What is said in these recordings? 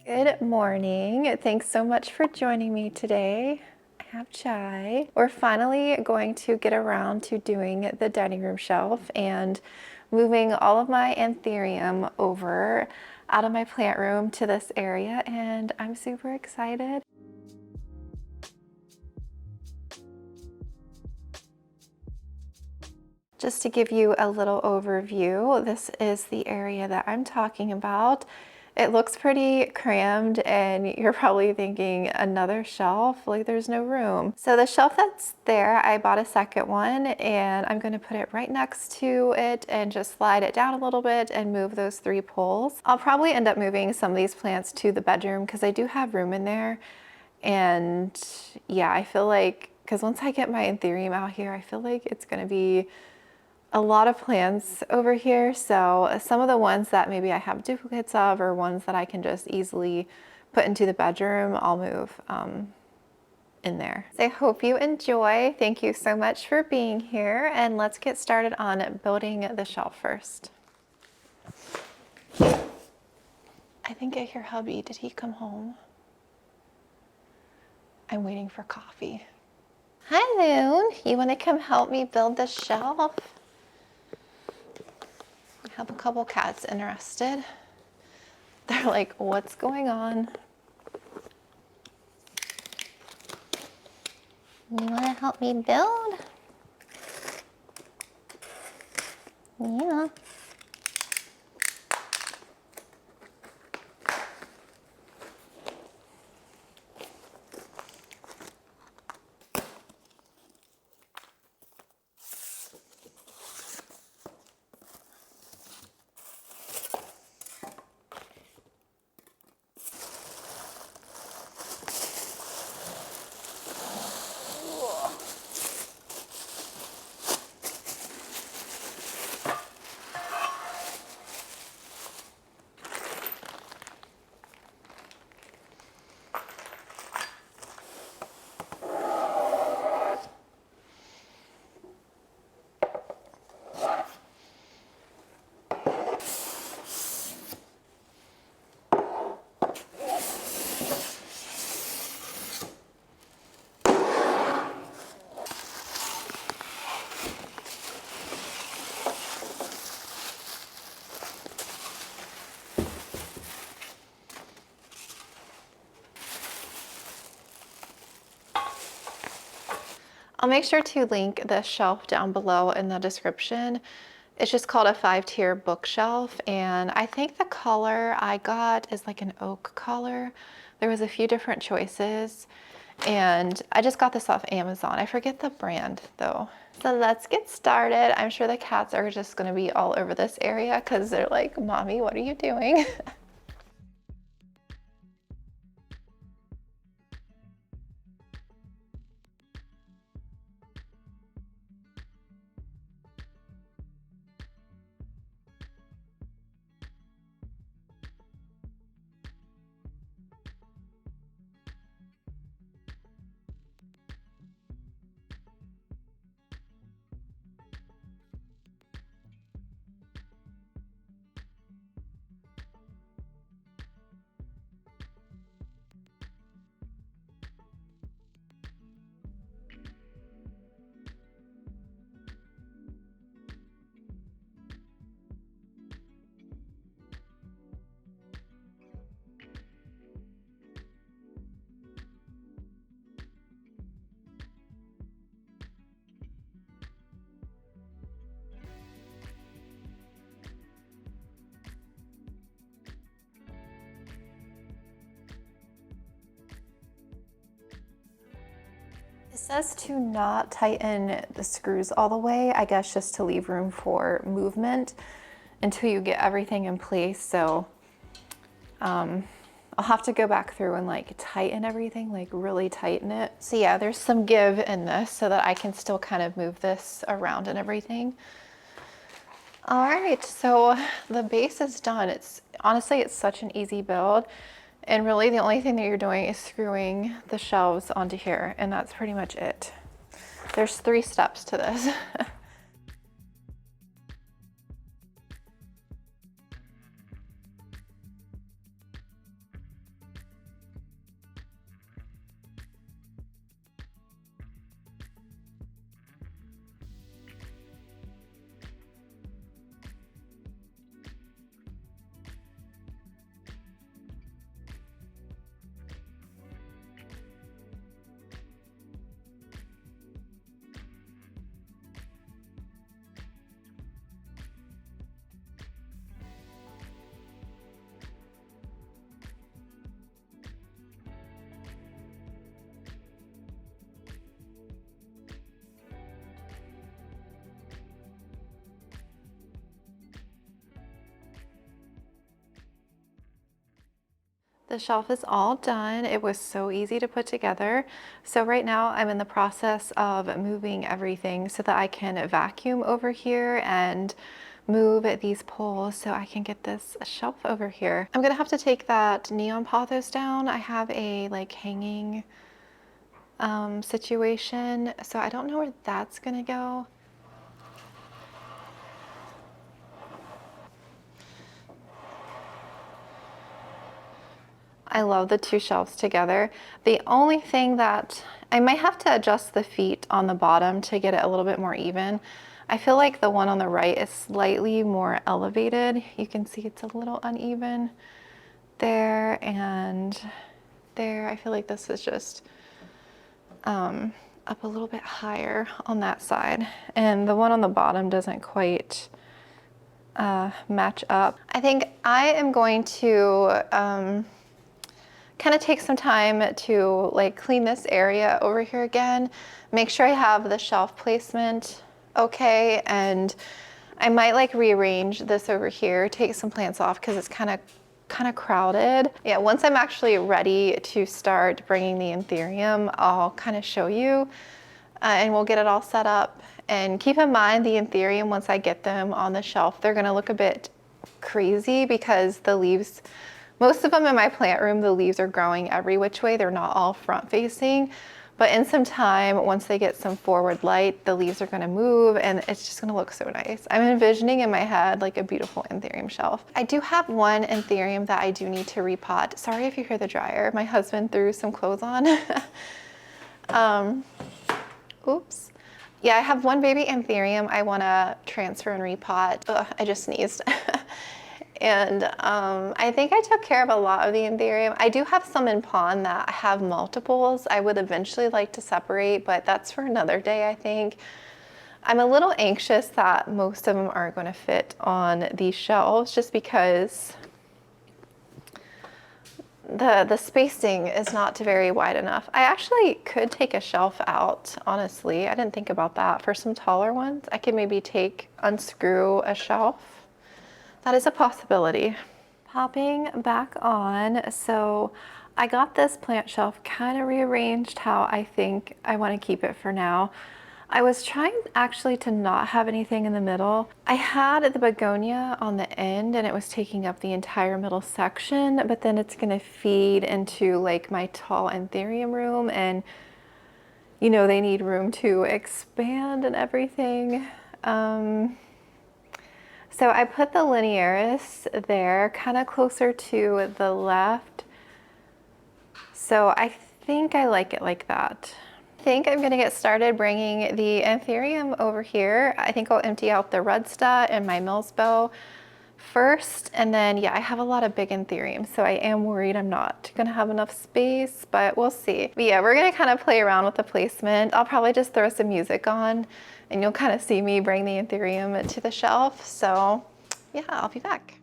Good morning. Thanks so much for joining me today. I have chai. We're finally going to get around to doing the dining room shelf and moving all of my Anthurium over out of my plant room to this area, and I'm super excited. Just to give you a little overview, this is the area that I'm talking about. It looks pretty crammed and you're probably thinking another shelf, like there's no room. So the shelf that's there, I bought a second one and I'm gonna put it right next to it and just slide it down a little bit and move those 3 poles. I'll probably end up moving some of these plants to the bedroom because I do have room in there. And yeah, I feel like, because once I get my Anthurium out here, I feel like it's gonna be a lot of plants over here. So some of the ones that maybe I have duplicates of or ones that I can just easily put into the bedroom, I'll move in there. So I hope you enjoy. Thank you so much for being here, and let's get started on building the shelf first. I think I hear hubby. Did he come home? I'm waiting for coffee. Hi, Loon. You want to come help me build the shelf? I have a couple cats interested. They're like, what's going on? You want to help me build? Yeah. I'll make sure to link the shelf down below in the description. It's just called a 5-tier bookshelf, and I think the color I got is like an oak color. There was a few different choices, and I just got this off Amazon. I forget the brand though. So let's get started. I'm sure the cats are just gonna be all over this area because they're like, Mommy, what are you doing? It says to not tighten the screws all the way, I guess just to leave room for movement until you get everything in place. So I'll have to go back through and like tighten everything, like really tighten it. So yeah, there's some give in this so that I can still kind of move this around and everything. All right, so the base is done. Honestly, it's such an easy build. And really the only thing that you're doing is screwing the shelves onto here, and that's pretty much it. There's 3 steps to this. The shelf is all done. It was so easy to put together. So right now I'm in the process of moving everything so that I can vacuum over here and move these poles so I can get this shelf over here. I'm gonna have to take that neon pothos down. I have a like hanging situation, so I don't know where that's gonna go. I love the two shelves together. The only thing that I might have to adjust the feet on the bottom to get it a little bit more even. I feel like the one on the right is slightly more elevated. You can see it's a little uneven there and there. I feel like this is just up a little bit higher on that side. And the one on the bottom doesn't quite match up. I think I am going to kind of take some time to like clean this area over here again, make sure I have the shelf placement okay, and I might like rearrange this over here, take some plants off because it's kind of crowded. Yeah, once I'm actually ready to start bringing the Anthurium, I'll kind of show you and we'll get it all set up. And keep in mind the Anthurium, once I get them on the shelf, they're gonna look a bit crazy because the leaves, most of them in my plant room, the leaves are growing every which way. They're not all front facing, but in some time, once they get some forward light, the leaves are gonna move and it's just gonna look so nice. I'm envisioning in my head like a beautiful Anthurium shelf. I do have one Anthurium that I do need to repot. Sorry if you hear the dryer. My husband threw some clothes on. Oops. Yeah, I have one baby Anthurium I wanna transfer and repot. Ugh, I just sneezed. And I think I took care of a lot of the Anthurium. I do have some in pond that have multiples. I would eventually like to separate, but that's for another day, I think. I'm a little anxious that most of them aren't going to fit on these shelves just because the spacing is not very wide enough. I actually could take a shelf out, honestly. I didn't think about that. For some taller ones, I could maybe unscrew a shelf. That is a possibility. Popping back on, so I got this plant shelf kind of rearranged how I think I want to keep it for now. I was trying actually to not have anything in the middle. I had the begonia on the end and it was taking up the entire middle section, but then it's going to feed into like my tall Anthurium room, and you know, they need room to expand and everything. So I put the linearis there, kind of closer to the left. So I think I like it like that. I think I'm gonna get started bringing the Anthurium over here. I think I'll empty out the Rudsta and my Millsbow first, and then yeah, I have a lot of big Anthurium, so I am worried I'm not gonna have enough space, but we'll see. But yeah, we're gonna kind of play around with the placement. I'll probably just throw some music on and you'll kind of see me bring the Anthurium to the shelf. So yeah, I'll be back.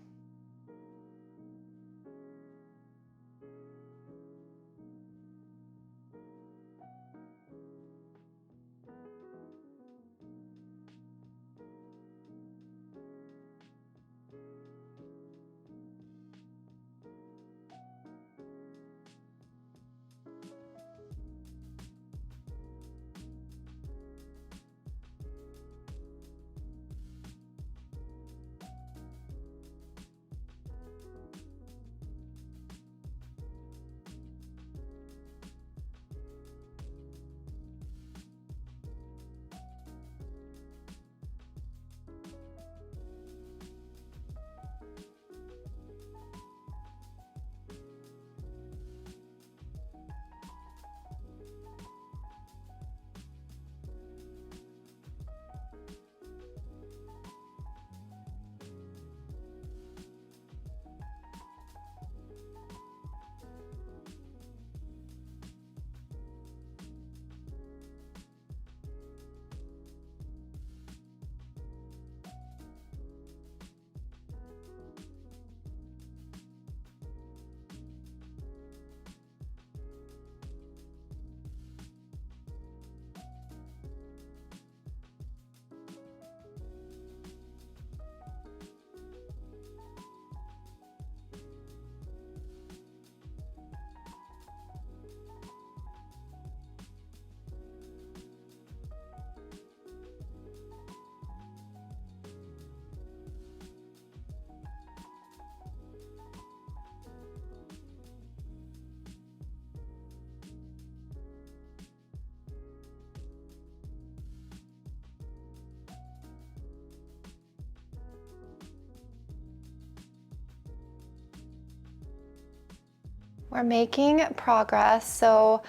We're making progress. So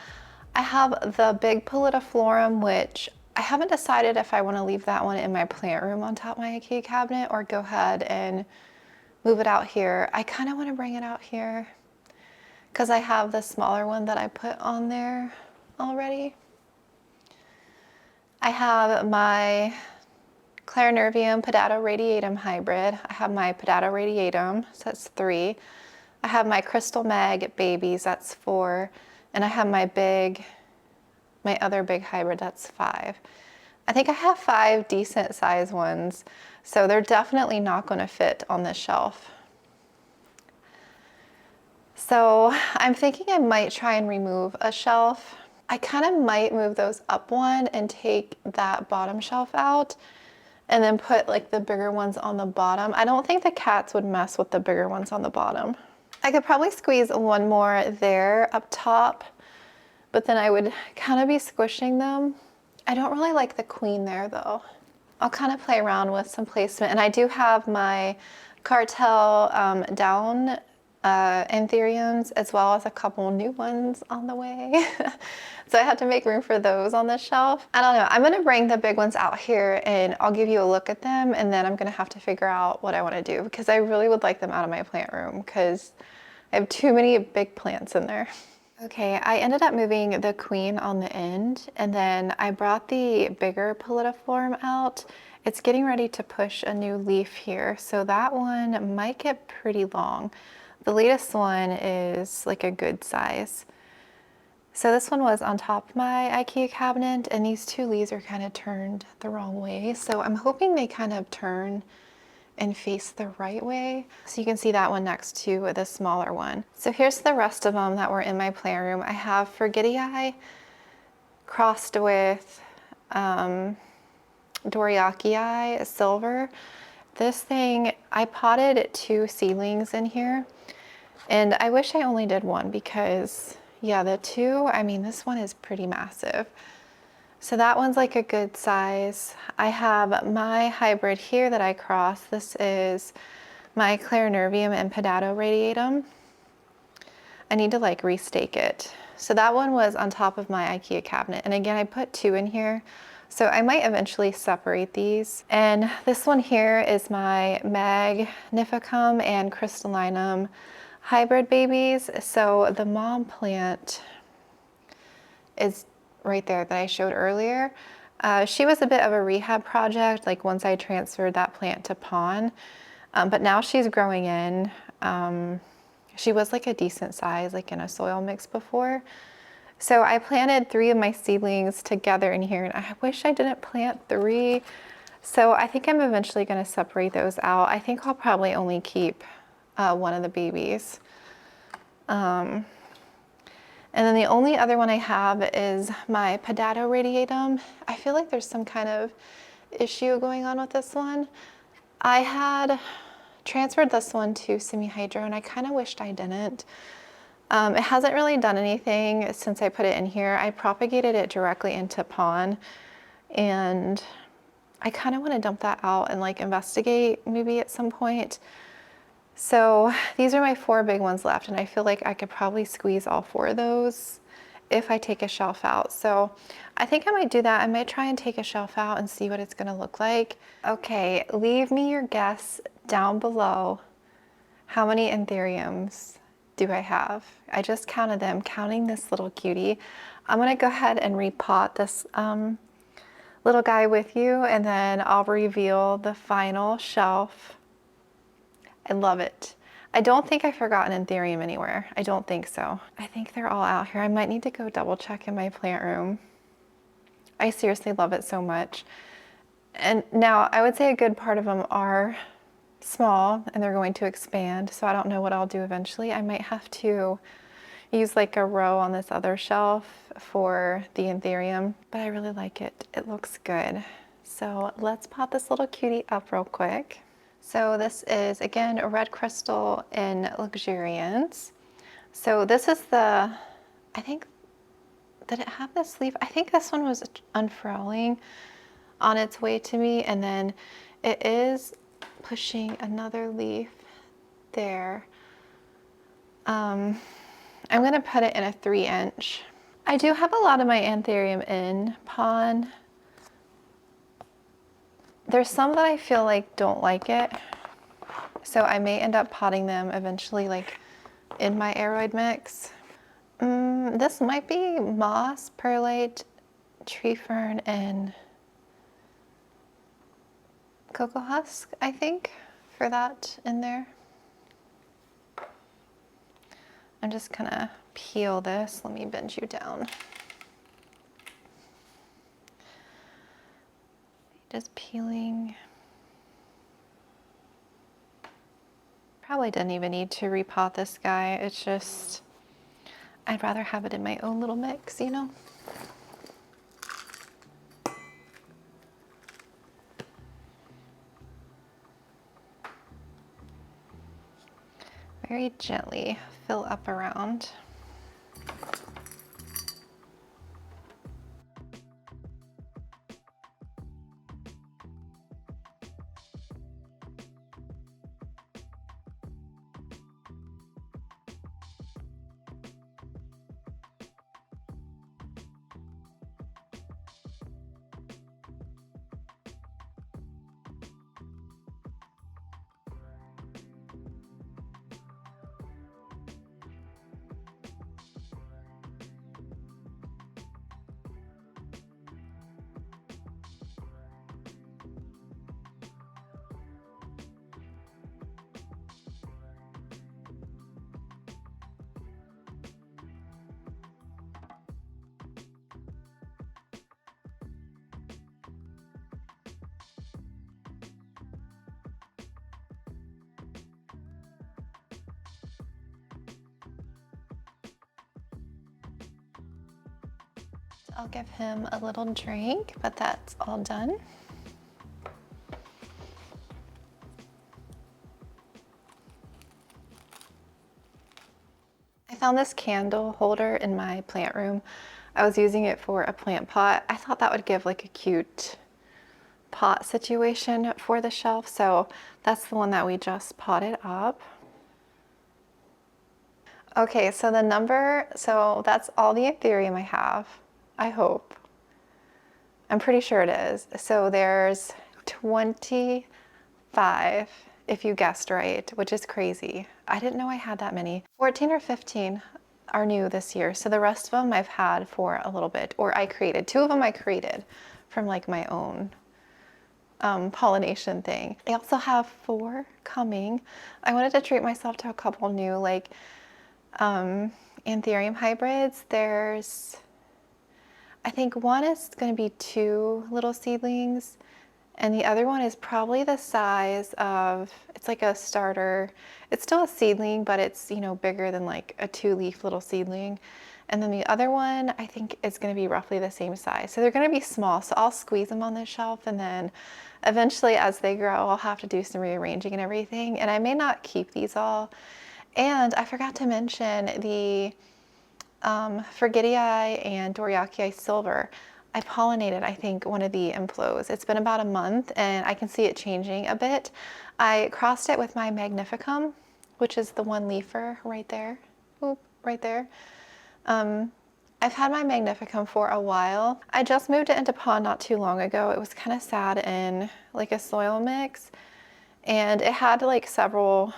I have the big Pallidiflorum, which I haven't decided if I want to leave that one in my plant room on top of my Ikea cabinet or go ahead and move it out here. I kind of want to bring it out here because I have the smaller one that I put on there already. I have my Clarinervium Potato Radiatum hybrid. I have my Potato Radiatum, so that's 3. I have my Crystal Mag babies, that's 4. And I have my other big hybrid, that's 5. I think I have 5 decent size ones, so they're definitely not going to fit on this shelf. So I'm thinking I might try and remove a shelf. I kind of might move those up one and take that bottom shelf out and then put like the bigger ones on the bottom. I don't think the cats would mess with the bigger ones on the bottom. I could probably squeeze one more there up top, but then I would kind of be squishing them. I don't really like the queen there though. I'll kind of play around with some placement, and I do have my cartel down anthuriums as well as a couple new ones on the way. So I had to make room for those on the shelf. I don't know, I'm gonna bring the big ones out here and I'll give you a look at them, and then I'm gonna have to figure out what I wanna do because I really would like them out of my plant room because I have too many big plants in there. Okay, I ended up moving the queen on the end, and then I brought the bigger Pallidiflorum out. It's getting ready to push a new leaf here, so that one might get pretty long. The latest one is like a good size. So this one was on top of my Ikea cabinet, and these 2 leaves are kind of turned the wrong way. So I'm hoping they kind of turn and face the right way. So you can see that one next to the smaller one. So here's the rest of them that were in my plant room. I have Forgetii crossed with Doriakii silver. This thing, I potted 2 seedlings in here, and I wish I only did 1 because yeah, the 2, I mean, this one is pretty massive. So that one's like a good size. I have my hybrid here that I crossed. This is my Clarinervium and Potato Radiatum. I need to like restake it. So that one was on top of my Ikea cabinet. And again, I put 2 in here. So I might eventually separate these. And this one here is my Magnificum and Crystallinum hybrid babies. So the mom plant is right there that I showed earlier. She was a bit of a rehab project, like once I transferred that plant to pond, but now she's growing in. She was like a decent size, like in a soil mix before. So I planted 3 of my seedlings together in here, and I wish I didn't plant 3. So I think I'm eventually gonna separate those out. I think I'll probably only keep one of the babies. And then the only other one I have is my Potato Radiatum. I feel like there's some kind of issue going on with this one. I had transferred this one to semi-hydro, and I kind of wished I didn't. It hasn't really done anything since I put it in here. I propagated it directly into pond, and I kind of want to dump that out and like investigate maybe at some point. So these are my 4 big ones left, and I feel like I could probably squeeze all 4 of those if I take a shelf out. So I think I might do that. I might try and take a shelf out and see what it's gonna look like. Okay, leave me your guess down below. How many anthuriums do I have? I just counted them, counting this little cutie. I'm gonna go ahead and repot this little guy with you, and then I'll reveal the final shelf. I love it. I don't think I forgot an anthurium anywhere. I don't think so. I think they're all out here. I might need to go double check in my plant room. I seriously love it so much. And now I would say a good part of them are small and they're going to expand. So I don't know what I'll do eventually. I might have to use like a row on this other shelf for the anthurium, but I really like it. It looks good. So let's pop this little cutie up real quick. So this is, again, a red crystal in luxuriance. So this is the, I think, did it have this leaf? I think this one was unfurling on its way to me, and then it is pushing another leaf there. I I'm gonna put it in a 3-inch. I do have a lot of my Anthurium in pon. There's some that I feel like don't like it, so I may end up potting them eventually, like in my aroid mix. This might be moss, perlite, tree fern, and cocoa husk, I think, for that in there. I'm just gonna peel this. Let me bend you down. Just peeling. Probably didn't even need to repot this guy. It's just, I'd rather have it in my own little mix, you know? Very gently fill up around. I'll give him a little drink, but that's all done. I found this candle holder in my plant room. I was using it for a plant pot. I thought that would give like a cute pot situation for the shelf, so that's the one that we just potted up. Okay, so the number, so that's all the Anthurium I have, I hope. I'm pretty sure it is. So there's 25, if you guessed right, which is crazy. I didn't know I had that many. 14 or 15 are new this year. So the rest of them I've had for a little bit, or I created. 2 of them I created from like my own pollination thing. I also have 4 coming. I wanted to treat myself to a couple new like Anthurium hybrids. There's, I think one is going to be 2 little seedlings, and the other one is probably the size of, it's like a starter. It's still a seedling, but it's, you know, bigger than like a 2-leaf little seedling. And then the other one, I think is going to be roughly the same size. So they're going to be small. So I'll squeeze them on this shelf, and then eventually as they grow, I'll have to do some rearranging and everything. And I may not keep these all. And I forgot to mention the Forgetii and Doriakii silver. I pollinated, I think, one of the inflows. It's been about a month and I can see it changing a bit. I crossed it with my Magnificum, which is the 1-leafer right there. Oop, right there. I've had my Magnificum for a while. I just moved it into pot not too long ago. It was kind of sad in like a soil mix, and it had like several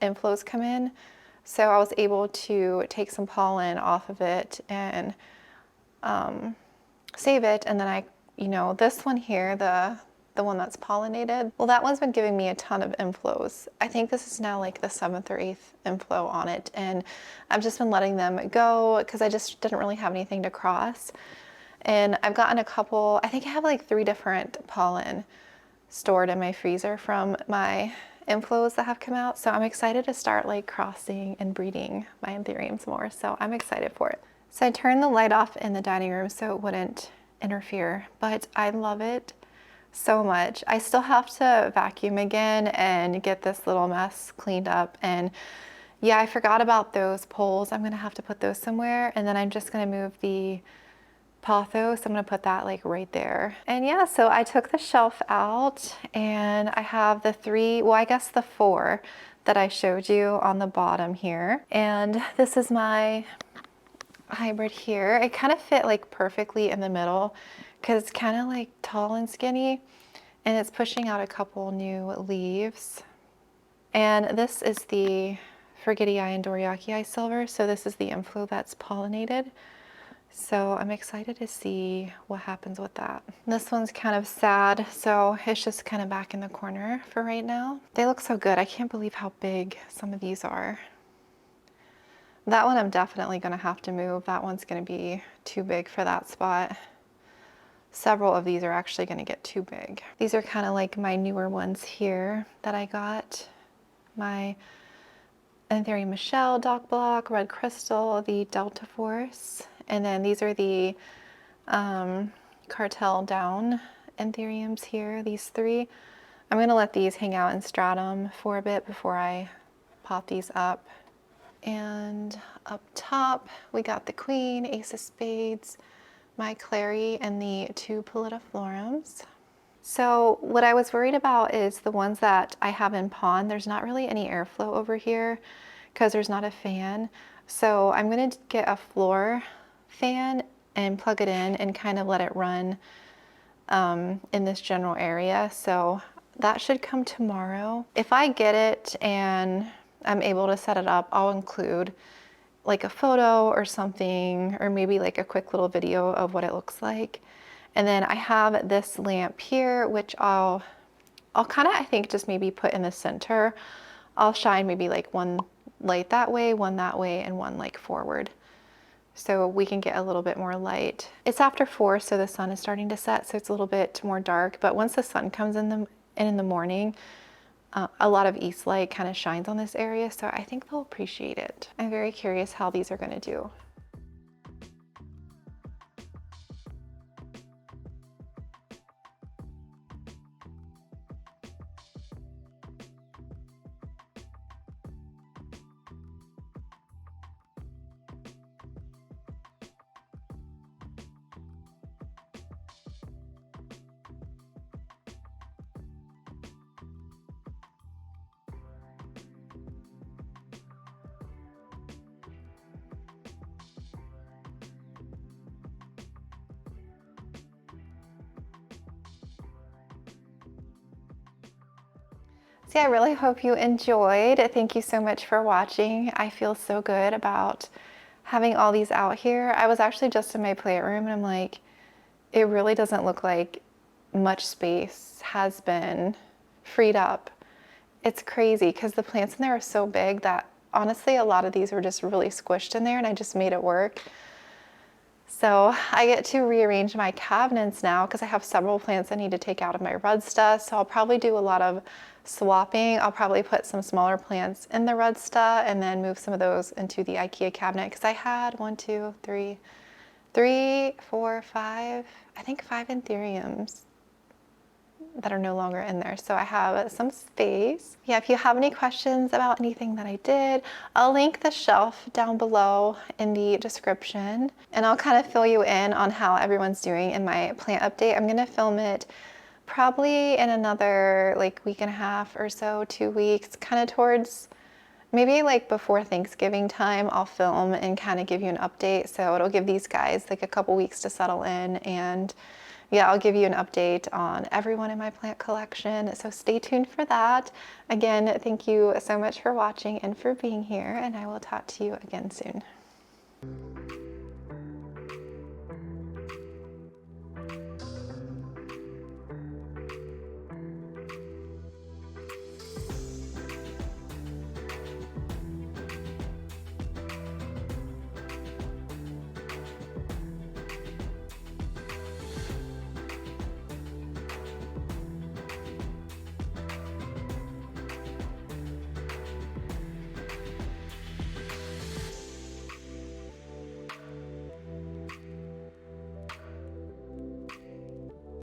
inflows come in. So I was able to take some pollen off of it and save it. And then I, you know, this one here, the one that's pollinated, well, that one's been giving me a ton of inflows. I think this is now like the 7th or 8th inflow on it. And I've just been letting them go because I just didn't really have anything to cross. And I've gotten a couple, I think I have like 3 different pollen stored in my freezer from my inflows that have come out. So I'm excited to start like crossing and breeding my Anthuriums more. So I'm excited for it. So I turned the light off in the dining room so it wouldn't interfere, but I love it so much. I still have to vacuum again and get this little mess cleaned up. And yeah, I forgot about those poles. I'm gonna have to put those somewhere. And then I'm just gonna move the pothos. I'm gonna put that like right there. And yeah, so I took the shelf out and I have the 3, well, I guess the 4 that I showed you on the bottom here. And this is my hybrid here. It kind of fit like perfectly in the middle because it's kind of like tall and skinny, and it's pushing out a couple new leaves. And this is the Forgetti and Doriaki silver. So this is the inflow that's pollinated. So I'm excited to see what happens with that. This one's kind of sad, so it's just kind of back in the corner for right now. They look so good. I can't believe how big some of these are. That one I'm definitely gonna have to move. That one's gonna be too big for that spot. Several of these are actually gonna get too big. These are kind of like my newer ones here that I got. My Anthurium Michelle, Dock Block, Red Crystal, the Delta Force. And then these are the Cartel Down Anthuriums here, these three. I'm gonna let these hang out in stratum for a bit before I pop these up. And up top, we got the Queen, Ace of Spades, my Clary, and the two Pallidiflorums. So what I was worried about is the ones that I have in pond, there's not really any airflow over here because there's not a fan. So I'm gonna get a floor fan and plug it in and kind of let it run in this general area. So that should come tomorrow. If I get it and I'm able to set it up, I'll include like a photo or something, or maybe like a quick little video of what it looks like. And then I have this lamp here, which I'll kind of, I think, just maybe put in the center. I'll shine maybe like one light that way, and one like forward, so we can get a little bit more light. It's after 4, so the sun is starting to set, so it's a little bit more dark. But once the sun comes in the morning, a lot of east light kind of shines on this area, so I think they'll appreciate it. I'm very curious how these are going to do. So I really hope you enjoyed. Thank you so much for watching. I feel so good about having all these out here. I was actually just in my playroom and I'm like, it really doesn't look like much space has been freed up. It's crazy because the plants in there are so big that honestly a lot of these were just really squished in there, and I just made it work. So I get to rearrange my cabinets now because I have several plants I need to take out of my Rudsta. So I'll probably do a lot of swapping. I'll probably put some smaller plants in the Rudsta and then move some of those into the Ikea cabinet, because I had 1, 2, 3, 4, 5, I think 5 Anthuriums that are no longer in there. So I have some space. Yeah, if you have any questions about anything that I did, I'll link the shelf down below in the description, and I'll kind of fill you in on how everyone's doing in my plant update. I'm gonna film it probably in another like week and a half or so, 2 weeks, kind of towards maybe like before Thanksgiving time. I'll film and kind of give you an update. So it'll give these guys like a couple weeks to settle in, and yeah, I'll give you an update on everyone in my plant collection. So stay tuned for that. Again, thank you so much for watching and for being here, and I will talk to you again soon.